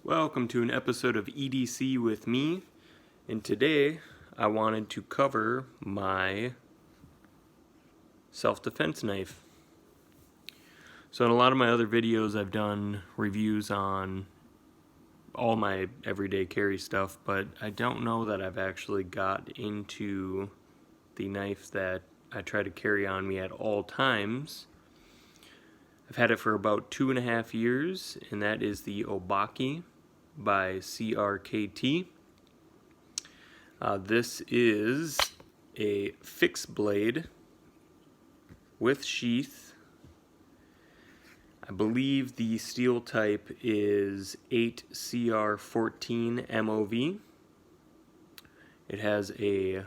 Welcome to an episode of EDC with me, and today I wanted to cover my self-defense knife. So in a lot of my other videos I've done reviews on all my everyday carry stuff, but I don't know that I've actually got into the knife that I try to carry on me at all times. I've had it for about 2.5 years, and that is the Obake by CKRT. This is a fixed blade with sheath. I believe the steel type is 8CR14 MOV. It has a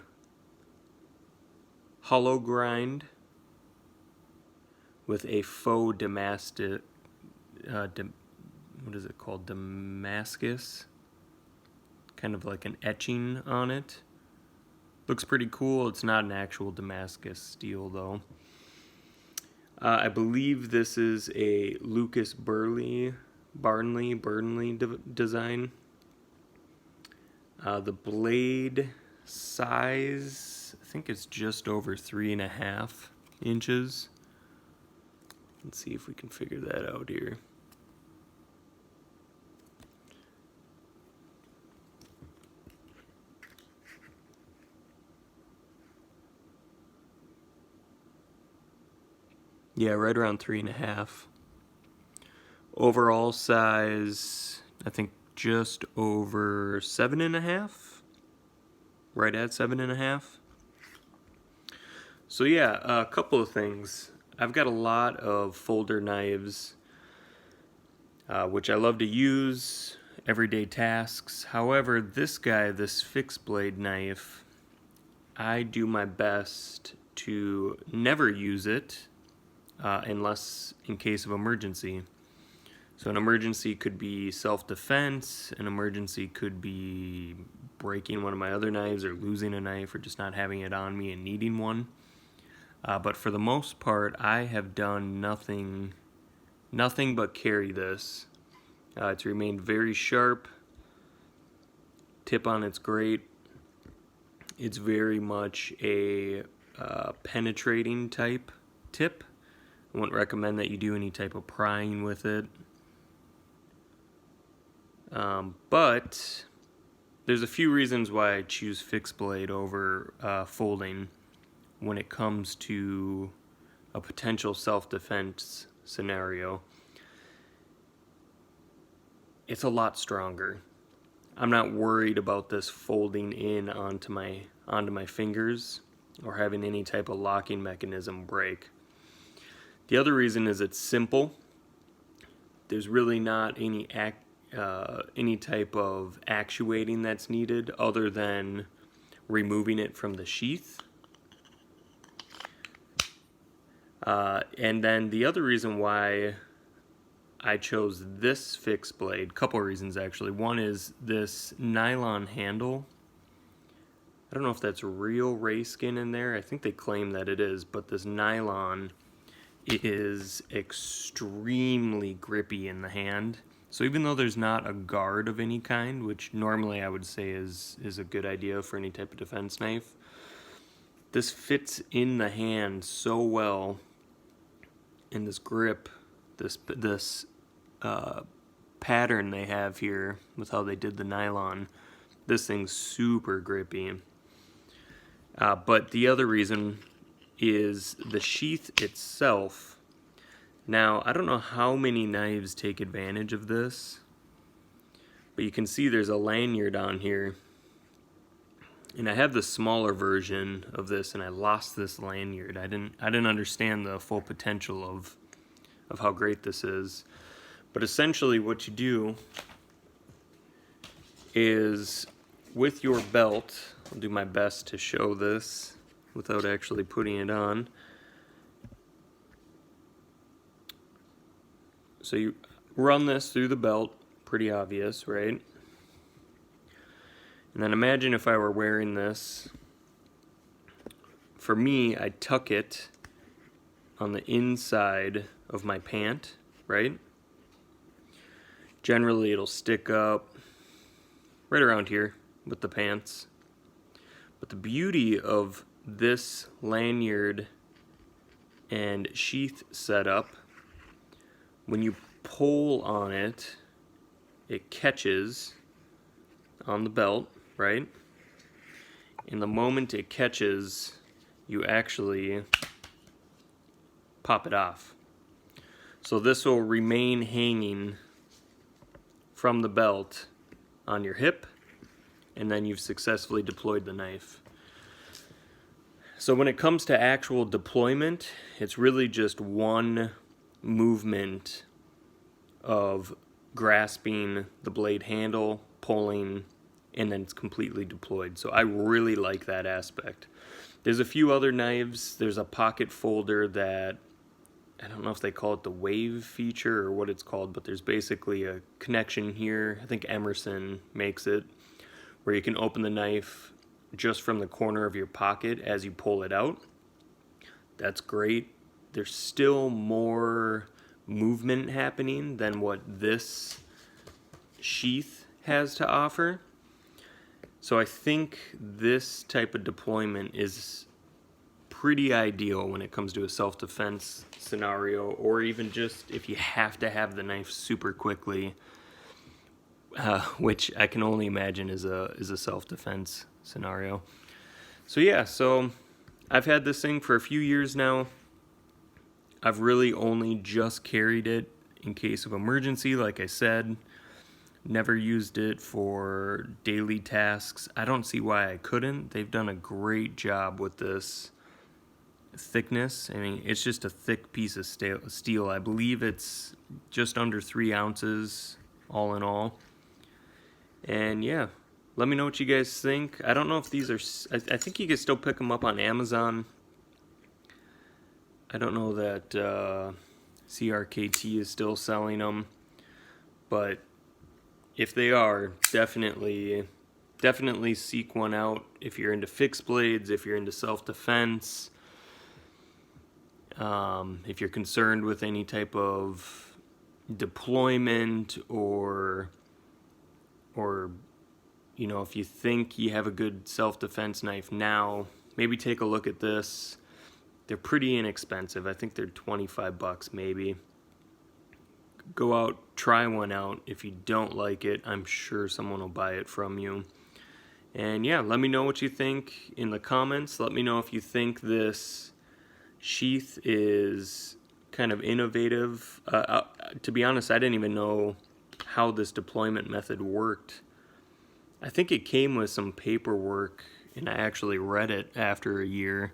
hollow grind with a faux Damascus, what is it called? Damascus? Kind of like an etching on it. Looks pretty cool. It's not an actual Damascus steel though. I believe this is a Lucas Burnley design. The blade size, I think it's just over 3.5 inches. Let's see if we can figure that out here. Yeah, right around 3.5. Overall size, I think just over 7.5. Right at 7.5. So yeah, a couple of things. I've got a lot of folder knives, which I love to use, everyday tasks. However, this fixed blade knife, I do my best to never use it unless in case of emergency. So an emergency could be self-defense, an emergency could be breaking one of my other knives or losing a knife or just not having it on me and needing one. But for the most part, I have done nothing but carry this. It's remained very sharp. Tip on it's great. It's very much a penetrating type tip. I wouldn't recommend that you do any type of prying with it. But there's a few reasons why I choose fixed blade over folding when it comes to a potential self-defense scenario. It's a lot stronger. I'm not worried about this folding in onto my fingers or having any type of locking mechanism break. The other reason is it's simple. There's really not any type of actuating that's needed other than removing it from the sheath. And then the other reason why I chose this fixed blade, couple reasons actually. One is this nylon handle. I don't know if that's real ray skin in there. I think they claim that it is, but this nylon is extremely grippy in the hand. So even though there's not a guard of any kind, which normally I would say is a good idea for any type of defense knife, this fits in the hand so well, and this grip, this pattern they have here with how they did the nylon, this thing's super grippy. But the other reason is the sheath itself. Now, I don't know how many knives take advantage of this, but you can see there's a lanyard on here. And I have the smaller version of this, and I lost this lanyard. I didn't understand the full potential of how great this is. But essentially what you do is with your belt, I'll do my best to show this without actually putting it on. So you run this through the belt, pretty obvious, right? And then imagine if I were wearing this. For me, I tuck it on the inside of my pant, right? Generally it'll stick up right around here with the pants. But the beauty of this lanyard and sheath setup, when you pull on it, it catches on the belt, right? And the moment it catches, you actually pop it off. So this will remain hanging from the belt on your hip, and then you've successfully deployed the knife. So when it comes to actual deployment, it's really just one movement of grasping the blade handle, pulling, and then it's completely deployed. So I really like that aspect. There's a few other knives. There's a pocket folder that, I don't know if they call it the wave feature or what it's called, but there's basically a connection here. I think Emerson makes it, where you can open the knife just from the corner of your pocket as you pull it out. That's great. There's still more movement happening than what this sheath has to offer. So I think this type of deployment is pretty ideal when it comes to a self-defense scenario, or even just if you have to have the knife super quickly, which I can only imagine is a self-defense scenario. So yeah, so I've had this thing for a few years now. I've really only just carried it in case of emergency, like I said. Never used it for daily tasks. I don't see why I couldn't. They've done a great job with this thickness. I mean, it's just a thick piece of steel. I believe it's just under 3 ounces all in all. And yeah, let me know what you guys think. I don't know if these are, I think you can still pick them up on Amazon. I don't know that CKRT is still selling them, but if they are, definitely seek one out if you're into fixed blades, if you're into self-defense, if you're concerned with any type of deployment, or you know, if you think you have a good self-defense knife now, maybe take a look at this. They're pretty inexpensive. I think they're 25 bucks maybe. Go out, try one out. If you don't like it, I'm sure someone will buy it from you. And yeah, let me know what you think in the comments. Let me know if you think this sheath is kind of innovative. To be honest, I didn't even know how this deployment method worked. I think it came with some paperwork, and I actually read it after a year,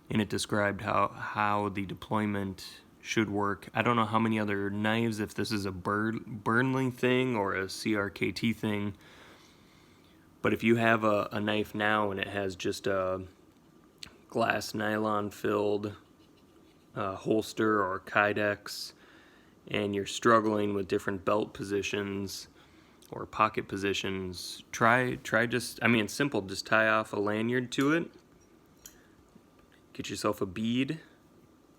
and it described how the deployment should work. I don't know how many other knives, if this is a Burnley thing or a CKRT thing, but if you have a knife now and it has just a glass nylon filled holster or kydex, and you're struggling with different belt positions or pocket positions, try just, I mean, it's simple, just tie off a lanyard to it, get yourself a bead.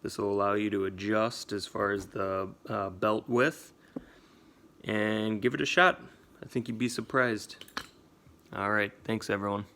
This will allow you to adjust as far as the belt width, and give it a shot. I think you'd be surprised. Alright, thanks everyone.